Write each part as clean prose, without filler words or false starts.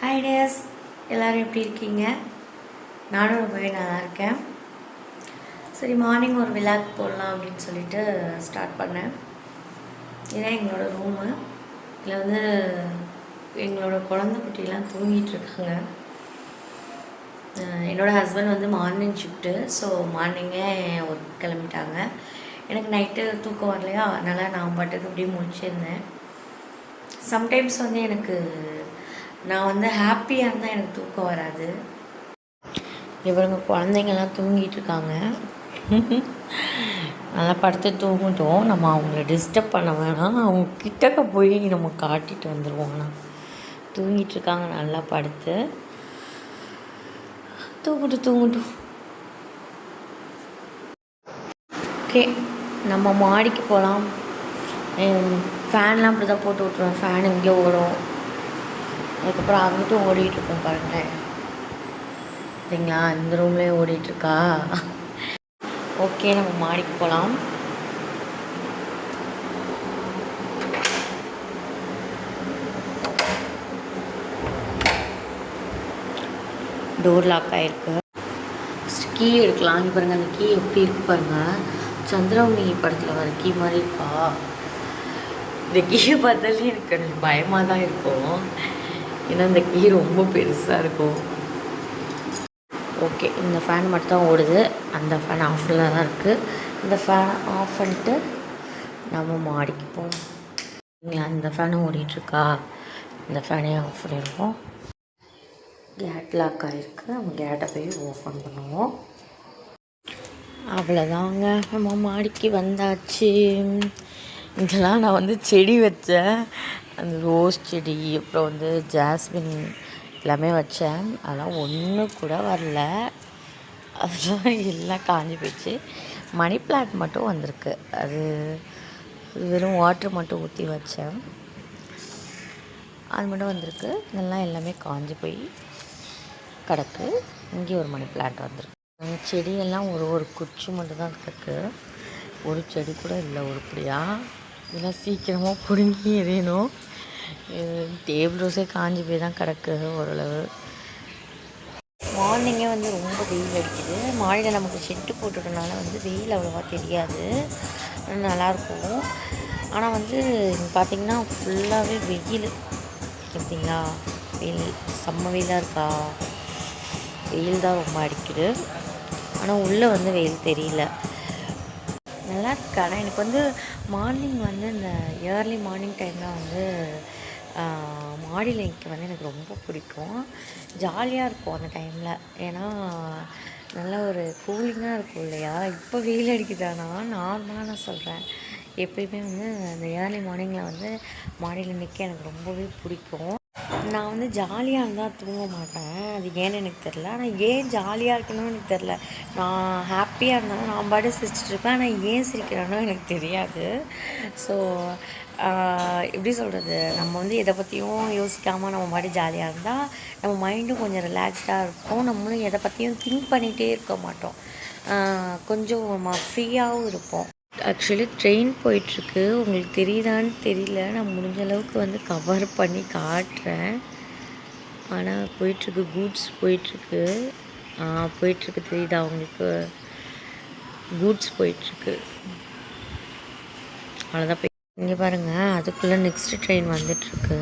Hi days, எல்லோரும் எப்படி இருக்கீங்க? நானும் ரொம்பவே நல்லா இருக்கேன். சரி, மார்னிங் ஒரு விளாக் போடலாம் அப்படின்னு சொல்லிட்டு ஸ்டார்ட் பண்ணேன். இதுதான் எங்களோட ரூமு. இதில் வந்து எங்களோட குழந்தை குட்டிலாம் தூங்கிட்டுருக்காங்க. என்னோடய ஹஸ்பண்ட் வந்து மார்னிங் ஷிஃப்ட்டு, ஸோ மார்னிங்கே ஒர்க் கிளம்பிட்டாங்க. எனக்கு நைட்டு தூக்கம் வரலையா, அதனால் நான் பாட்டுக்கு அப்படியே முடிச்சிருந்தேன். சம்டைம்ஸ் வந்து எனக்கு நான் வந்து ஹாப்பியாக இருந்தால் எனக்கு தூக்கம் வராது. இவங்க குழந்தைங்கள்லாம் தூங்கிட்டு இருக்காங்க. நல்லா படுத்து தூங்கிட்டோம். நம்ம அவங்கள டிஸ்டர்ப் பண்ண வேணாம். அவங்க கிட்டக்க போய் நம்ம காட்டிட்டு வந்துடுவோம்னா. தூங்கிட்டுருக்காங்க நல்லா படுத்து. தூங்கட்டும். ஓகே, நம்ம மாடிக்கு போகலாம். ஃபேன்லாம் அப்படி தான் போட்டு விட்ருவேன். ஃபேன் இங்கே ஓடும், அதுக்கப்புறம் அங்கிட்டும் ஓடிட்டுருக்கோம் பாருங்களேன். சரிங்களா, இந்த ரூம்லேயே ஓடிட்டுருக்கா. ஓகே, நம்ம மாடிக்கு போகலாம். டோர் லாக் ஆகிருக்கு. கீ எடுக்கலாம். இங்கே பாருங்கள், அந்த கீ எப்படி இருக்குது பாருங்கள். சந்திரமுகி படத்தில் வர கீ மாதிரி இருக்கா. இந்த கீயை பார்த்தாலே எனக்கு பயமாக தான் இருக்கும். ஏன்னா இந்த கீ ரொம்ப பெருசாக இருக்கும். ஓகே, இந்த ஃபேன் மட்டும் தான் ஓடுது. அந்த ஃபேன் ஆஃபில் தான் இருக்குது. இந்த ஃபேனை ஆஃப் பண்ணிட்டு நம்ம மாடிக்கு போவோம். இந்த ஃபேனை ஓடிட்டுருக்கா. இந்த ஃபேனே ஆஃப் பண்ணிடுவோம். கேட் லாக் ஆகிருக்கு. நம்ம கேட்டை போய் ஓப்பன் பண்ணுவோம். அவ்வளோதாங்க, நம்ம மாடிக்கு வந்தாச்சு. இதெல்லாம் நான் வந்து செடி வச்சேன். அந்த ரோஸ் செடி, அப்புறம் வந்து ஜாஸ்மின் எல்லாமே வச்சேன். அதெல்லாம் ஒன்று கூட வரல. அதெல்லாம் எல்லாம் காஞ்சி போயிடுச்சு. மணி பிளான்ட் மட்டும் வந்திருக்கு. அது வெறும் வாட்டர் மட்டும் ஊற்றி வச்சேன், அது மட்டும் வந்திருக்கு. இதெல்லாம் எல்லாமே காஞ்சி போய் கிடக்கு. இங்கே ஒரு மணி பிளான்ட் வந்திருக்கு. அந்த செடியெல்லாம் ஒரு குச்சி மட்டும் தான் கிடக்கு. ஒரு செடி கூட இல்லை உருப்படியாக. இதெல்லாம் சீக்கிரமாக பிடுங்கி எறியணும். டேபிள் ரோஸே காஞ்சி போய் தான் கிடக்கு ஓரளவு. மார்னிங்கே வந்து ரொம்ப வெயில் அடிக்குது. மாடியில் நமக்கு ஷெட்டு போட்டுறதுனால வந்து வெயில் அவ்வளோவா தெரியாது, நல்லாயிருக்கும். ஆனால் வந்து பார்த்திங்கன்னா ஃபுல்லாகவே வெயில். பார்த்தீங்களா, வெயில் செம்ம வெயிலாக இருக்கா. வெயில் தான் ரொம்ப அடிக்குது. ஆனால் உள்ளே வந்து வெயில் தெரியல. நல்லா இருக்கு. ஆனால் எனக்கு வந்து மார்னிங் வந்து இந்த ஏர்லி மார்னிங் டைமில் வந்து மாடியில் நிற்க வந்து எனக்கு ரொம்ப பிடிக்கும். ஜாலியாக இருக்கும் அந்த டைமில். ஏன்னா நல்லா ஒரு கூலிங்காக இருக்கும் இல்லையா. இப்போ வெயில் அடிக்குதானா, நார்மலாக நான் சொல்கிறேன். எப்பயுமே வந்து அந்த ஏர்லி மார்னிங்கில் வந்து மாடியில் நிற்க எனக்கு ரொம்பவே பிடிக்கும். நான் வந்து ஜாலியாக இருந்தால் தூங்க மாட்டேன். அது ஏன்னு எனக்கு தெரில. ஆனால் ஏன் ஜாலியாக இருக்கணும்னு எனக்கு தெரில. நான் ஹாப்பியாக இருந்தாலும் நான் பாட்டு சிரிச்சிட்ருப்பேன். ஆனால் ஏன் சிரிக்கிறேனோ எனக்கு தெரியாது. ஸோ எப்படி சொல்கிறது, நம்ம வந்து எதை பற்றியும் யோசிக்காமல் நம்ம பாட்டு ஜாலியாக இருந்தால் நம்ம மைண்டும் கொஞ்சம் ரிலாக்ஸ்டாக இருக்கும். நம்மளும் எதை பற்றியும் திங்க் பண்ணிகிட்டே இருக்க மாட்டோம். கொஞ்சம் ஃப்ரீயாகவும் இருப்போம். ஆக்சுவலி ட்ரெயின் போயிட்டுருக்கு. உங்களுக்கு தெரியுதான்னு தெரியல. நான் முடிஞ்ச அளவுக்கு வந்து கவர் பண்ணி காட்டுறேன். ஆனால் போயிட்டுருக்கு, கூட்ஸ் போயிட்டுருக்கு. தெரியுதா உங்களுக்கு? கூட்ஸ் போயிட்டுருக்கு. அவ்வளோதான். போய் இங்கே பாருங்கள், அதுக்குள்ளே நெக்ஸ்ட்டு ட்ரெயின் வந்துட்டுருக்கு.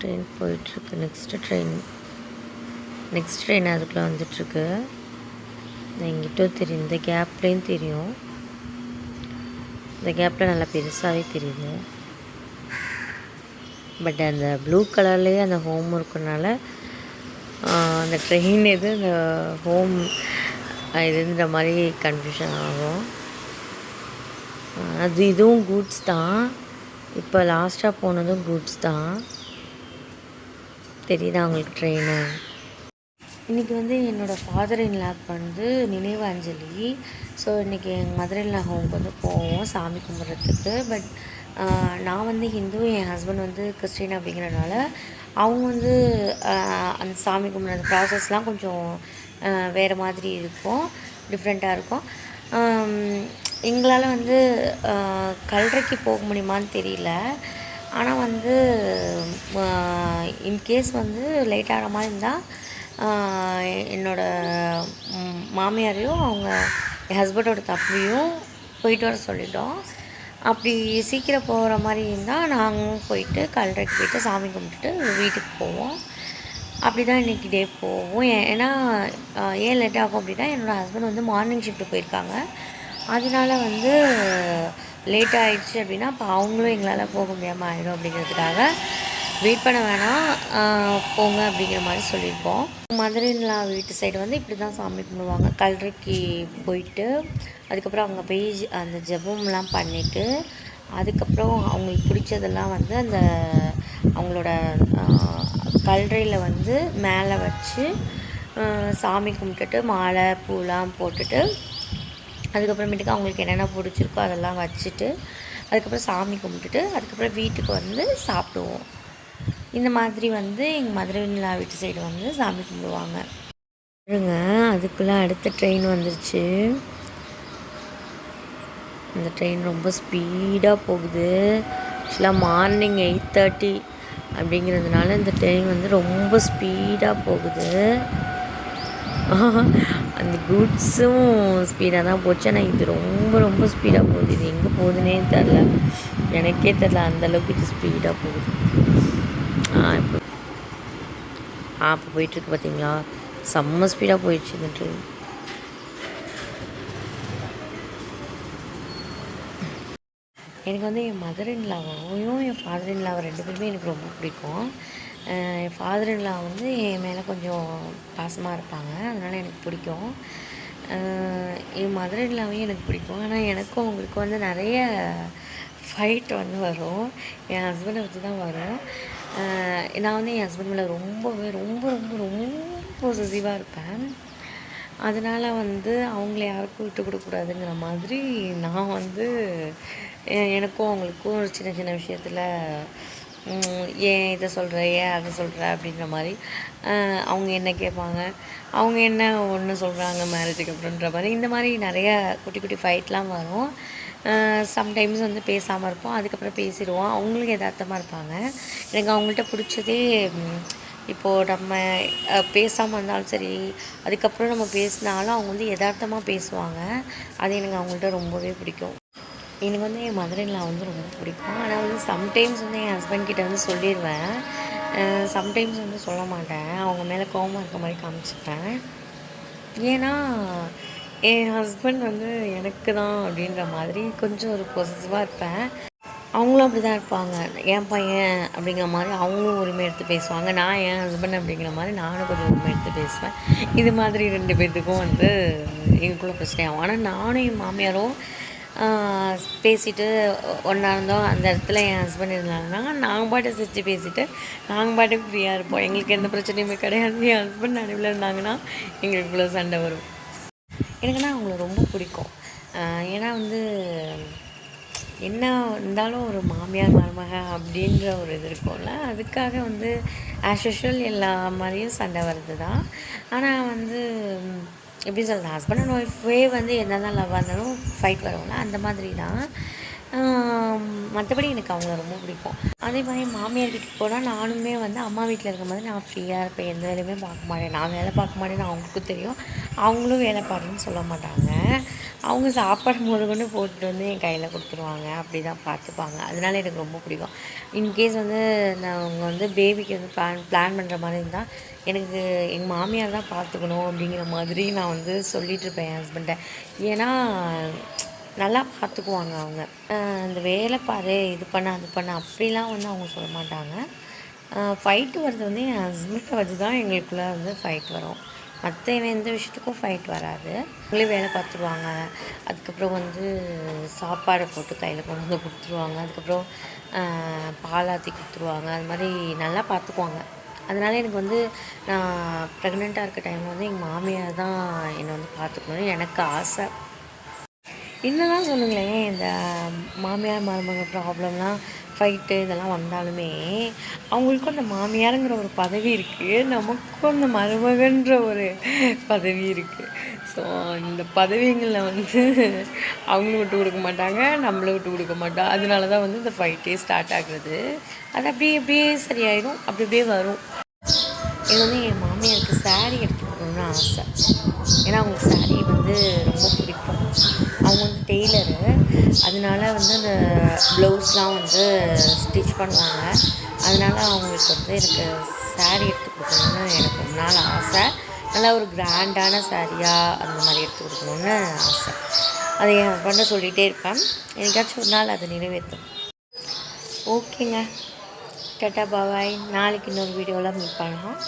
ட்ரெயின் போயிட்டுருக்கு. நெக்ஸ்ட் ட்ரெயின் அதுக்குள்ளே வந்துட்டுருக்கு. எங்கிட்டும் தெரியும், இந்த கேப்லேயும் தெரியும். இந்த கேப்பில் நல்லா பெருசாகவே தெரியுது. பட் அந்த ப்ளூ கலர்லேயே அந்த ஹோம் இருக்கிறனால அந்த ட்ரெயின் எது அந்த ஹோம் இதுன்ற மாதிரி கன்ஃபியூஷன் ஆகும். அது இதுவும் கூட்ஸ் தான். இப்போ லாஸ்ட்டாக போனதும் கூட்ஸ் தான். தெரியுதா உங்களுக்கு ட்ரெயினு? இன்றைக்கி வந்து என்னோடய ஃபாதர் இன் லாக்கு வந்து நினைவு அஞ்சலி. ஸோ இன்றைக்கி எங்கள் மதர் இன் லா ஹோம்க்கு வந்து போவோம் சாமி கும்பிட்றதுக்கு. பட் நான் வந்து ஹிந்து, என் ஹஸ்பண்ட் வந்து கிறிஸ்டின் அப்படிங்கிறனால அவங்க வந்து அந்த சாமி கும்பிட்ற ப்ராசஸ்லாம் கொஞ்சம் வேறு மாதிரி இருக்கும், டிஃப்ரெண்ட்டாக இருக்கும். எங்களால் வந்து கல்லறைக்கு போக முடியுமான்னு தெரியல. ஆனால் வந்து இன்கேஸ் வந்து லேட் ஆகிற மாதிரி இருந்தால் என்னோடய மாமியாரையும் அவங்க என் ஹஸ்பண்டோட தம்பியும் போயிட்டு வர சொல்லிட்டோம். அப்படி சீக்கிரம் போகிற மாதிரி இருந்தால் நாங்களும் போயிட்டு கல்லறைக்கு போயிட்டு சாமி கும்பிட்டுட்டு வீட்டுக்கு போவோம். அப்படி தான் இன்றைக்கி டே போவோம். ஏன்னா ஏன் லேட் ஆகும் அப்படின்னா, என்னோடய ஹஸ்பண்ட் வந்து மார்னிங் ஷிஃப்ட்டு போயிருக்காங்க. அதனால வந்து லேட் ஆகிடுச்சு அப்படின்னா அப்போ அவங்களும் எங்களால் போக முடியாமல் ஆகிடும் அப்படிங்கிறதுக்காக வெயிட் பண்ண வேணாம், போங்க அப்படிங்கிற மாதிரி சொல்லியிருக்கோம். மதுரையின்லா வீட்டு சைடு வந்து இப்படி தான் சாமி கும்பிடுவாங்க. கல்லறைக்கு போயிட்டு அதுக்கப்புறம் அங்கே போய் அந்த ஜெபம்லாம் பண்ணிவிட்டு அதுக்கப்புறம் அவங்களுக்கு பிடிச்சதெல்லாம் வந்து அந்த அவங்களோட கல்லறையில் வந்து மேலே வச்சு சாமி கும்பிட்டுட்டு மாலை பூலாம் போட்டுட்டு அதுக்கப்புறமேட்டுக்கு அவங்களுக்கு என்னென்ன பிடிச்சிருக்கோ அதெல்லாம் வச்சுட்டு அதுக்கப்புறம் சாமி கும்பிட்டுட்டு அதுக்கப்புறம் வீட்டுக்கு வந்து சாப்பிடுவோம். இந்த மாதிரி வந்து எங்கள் மதுரையின்லா வீட்டு சைடு வந்து சாமி கும்பிடுவாங்க. அதுக்குள்ளே அடுத்த ட்ரெயின் வந்துருச்சு. இந்த ட்ரெயின் ரொம்ப ஸ்பீடாக போகுது. ஆக்சுவலாக மார்னிங் 8:30 அப்படிங்கிறதுனால இந்த ட்ரெயின் வந்து ரொம்ப ஸ்பீடாக போகுது. அந்த குட்ஸும் ஸ்பீடாக தான் போச்சு. ஆனால் இது ரொம்ப ரொம்ப ஸ்பீடாக போகுது. இது எங்கே போகுதுன்னே தெரில, எனக்கே தெரில அந்தளவுக்கு இது ஸ்பீடாக போகுது. இப்போ போயிட்டுருக்கு பார்த்தீங்களா, செம்ம ஸ்பீடாக போயிடுச்சு இந்த ட்ரெயின். எனக்கு வந்து என் மதர்-இன்-லாவையும் என் ஃபாதர்-இன்-லாவை 2 பேருமே எனக்கு ரொம்ப பிடிக்கும். என் ஃபாதர்-இன்-லா வந்து என் மேலே கொஞ்சம் பாசமாக இருப்பாங்க, அதனால் எனக்கு பிடிக்கும். என் மதர்-இன்-லாவையும் எனக்கு பிடிக்கும். ஆனால் எனக்கும் அவங்களுக்கும் வந்து நிறைய ஃபைட் வந்து வரும். என் ஹஸ்பண்டை வச்சு தான் வரும். நான் வந்து என் ஹஸ்பண்ட் மேலே ரொம்பவே ரொம்ப ரொம்ப ரொம்ப பொசசிவாக இருப்பேன். அதனால் வந்து அவங்கள யாருக்கும் விட்டு கொடுக்கக்கூடாதுங்கிற மாதிரி நான் வந்து எனக்கும் அவங்களுக்கும் ஒரு சின்ன சின்ன விஷயத்தில் ஏன் இதை சொல்கிற, ஏன் அதை சொல்கிற அப்படின்ற மாதிரி அவங்க என்ன கேட்பாங்க, அவங்க என்ன ஒன்று சொல்கிறாங்க மேரேஜுக்கு அப்புறன்ற மாதிரி இந்த மாதிரி நிறையா குட்டி குட்டி ஃபைட்லாம் வரும். சம்டைம்ஸ் வந்து பேசாமல் இருப்போம், அதுக்கப்புறம் பேசிடுவோம். அவங்களுக்கு எதார்த்தமாக இருப்பாங்க. எனக்கு அவங்கள்ட்ட பிடிச்சதே இப்போது நம்ம பேசாமல் இருந்தாலும் சரி, அதுக்கப்புறம் நம்ம பேசினாலும் அவங்க வந்து எதார்த்தமாக பேசுவாங்க. அது எனக்கு அவங்கள்ட்ட ரொம்பவே பிடிக்கும். எனக்கு வந்து என் மதர்-இன்-லா வந்து ரொம்ப பிடிக்கும். ஆனால் வந்து சம்டைம்ஸ் வந்து என் ஹஸ்பண்ட் கிட்ட வந்து சொல்லிடுவேன், சம்டைம்ஸ் வந்து சொல்ல மாட்டேன். அவங்க மேலே கோவமாக இருக்க மாதிரி காமிச்சிப்பேன். ஏன்னா என் ஹஸ்பண்ட் வந்து எனக்கு தான் அப்படின்ற மாதிரி கொஞ்சம் ஒரு பொசசிவாக இருப்பேன். அவங்களும் அப்படி தான் இருப்பாங்க. என் பையன் அப்படிங்கிற மாதிரி அவங்களும் உரிமை எடுத்து பேசுவாங்க. நான் என் ஹஸ்பண்ட் அப்படிங்கிற மாதிரி நானும் கொஞ்சம் உரிமை எடுத்து பேசுவேன். இது மாதிரி 2 பேர்த்துக்கும் வந்து எங்களுக்குள்ள பிரச்சனை ஆகும். ஆனால் நானும் என் மாமியாரும் பேசிட்டு ஒன்றா இருந்தோம். அந்த இடத்துல என் ஹஸ்பண்ட் இருந்தாங்கன்னா நாங்கள் பாட்டுக்கு சிரித்து பேசிவிட்டு நாங்கள் பாட்டுக்கு ஃப்ரீயாக இருப்போம். எங்களுக்கு எந்த பிரச்சனையுமே கிடையாது. என் ஹஸ்பண்ட் நடுவில் இருந்தாங்கன்னா எங்களுக்குள்ளே சண்டை வரும். எனக்குன்னா அவங்கள ரொம்ப பிடிக்கும். ஏன்னா வந்து என்ன இருந்தாலும் ஒரு மாமியார் மருமக அப்படின்ற ஒரு இது இருக்கும்ல, அதுக்காக வந்து ஆஸ் யூஷுவல் எல்லா மாதிரியும் சண்டை வருது தான். ஆனால் வந்து எப்படி சொல்கிறது, ஹஸ்பண்ட் அண்ட் ஒய்ஃபே வந்து என்ன தான் லவ்வாக இருந்தாலும் ஃபைட் வரும்ல, அந்த மாதிரி தான். மற்றபடி எனக்கு அவங்கள ரொம்ப பிடிக்கும். அதே மாதிரி மாமியார் வீட்டுக்கு போனால் நானுமே வந்து அம்மா வீட்டில் இருக்கும்போது நான் ஃப்ரீயாக இருப்பேன், எந்த வேலையுமே பார்க்க மாட்டேன். நான் வேலை பார்க்க மாட்டேன்னு அவங்களுக்கும் தெரியும், அவங்களும் வேலை பாருன்னு சொல்ல மாட்டாங்க. அவங்க சாப்பாடு முதற்கொண்டு போட்டுட்டு வந்து என் கையில் கொடுத்துருவாங்க, அப்படி தான் பார்த்துப்பாங்க. அதனால எனக்கு ரொம்ப பிடிக்கும். இன்கேஸ் வந்து நான் அவங்க வந்து பேபிக்கு வந்து பிளான் பண்ணுற மாதிரி இருந்தால் எனக்கு எங்கள் மாமியார் தான் பார்த்துக்கணும் அப்படிங்கிற மாதிரி நான் வந்து சொல்லிகிட்ருப்பேன் என் ஹஸ்பண்ட்டை. ஏன்னா நல்லா பார்த்துக்குவாங்க அவங்க. அந்த வேலை பாரு, இது பண்ண அது பண்ண அப்படிலாம் வந்து அவங்க சொல்ல மாட்டாங்க. ஃபைட்டு வர்றது வந்து என் ஹஸ்பண்டை வச்சு தான் எங்களுக்குள்ளே வந்து ஃபைட் வரும். மற்ற எந்த விஷயத்துக்கும் ஃபைட் வராது. அவங்களே வேலை பார்த்துருவாங்க. அதுக்கப்புறம் வந்து சாப்பாடை போட்டு கையில் கொண்டு வந்து கொடுத்துருவாங்க. அதுக்கப்புறம் பாலாற்றி கொடுத்துருவாங்க. அது மாதிரி நல்லா பார்த்துக்குவாங்க. அதனால் எனக்கு வந்து நான் ப்ரெக்னெண்ட்டாக இருக்க டைமில் வந்து எங்கள் மாமியார் தான் என்னை வந்து பார்த்துக்கணும்னு எனக்கு ஆசை. என்னதான் சொல்லுங்களேன், இந்த மாமியார் மருமக ப்ராப்ளம்லாம் ஃபைட்டு இதெல்லாம் வந்தாலுமே அவங்களுக்கும் அந்த மாமியாருங்கிற ஒரு பதவி இருக்குது, நமக்கும் அந்த மருமகன்ற ஒரு பதவி இருக்குது. ஸோ இந்த பதவிங்களில் வந்து அவங்களும் விட்டு கொடுக்க மாட்டாங்க, நம்மளும் விட்டு கொடுக்க மாட்டோம். அதனால தான் வந்து இந்த ஃபைட்டே ஸ்டார்ட் ஆகுறது. அது அப்படியே அப்படியே சரியாயிடும், அப்படி அப்படியே வரும். இது வந்து என் மாமியாருக்கு சாரீ எடுத்து கொடுக்கணும்னு ஆசை. ஏன்னா அவங்களுக்கு சாரீ வந்து ரொம்ப பிடிக்கும். அவங்க வந்து டெய்லரு, அதனால வந்து அந்த ப்ளவுஸ்லாம் வந்து ஸ்டிச் பண்ணுவாங்க. அதனால அவங்களுக்கு வந்து எனக்கு சாரீ எடுத்து கொடுக்கணுன்னு எனக்கு ரொம்ப நாள் ஆசை. நல்லா ஒரு கிராண்டான சாரியாக அந்த மாதிரி எடுத்து கொடுக்கணுன்னு ஆசை. அதை என் ஹஸ்பண்டை சொல்லிகிட்டே இருப்பேன். என்னைக்காச்சும் ஒரு நாள் அதை நிறைவேற்றும். ஓகேங்க, டாட்டா பாய். நாளைக்கு இன்னொரு வீடியோவில் மீட் பண்ணலாம்.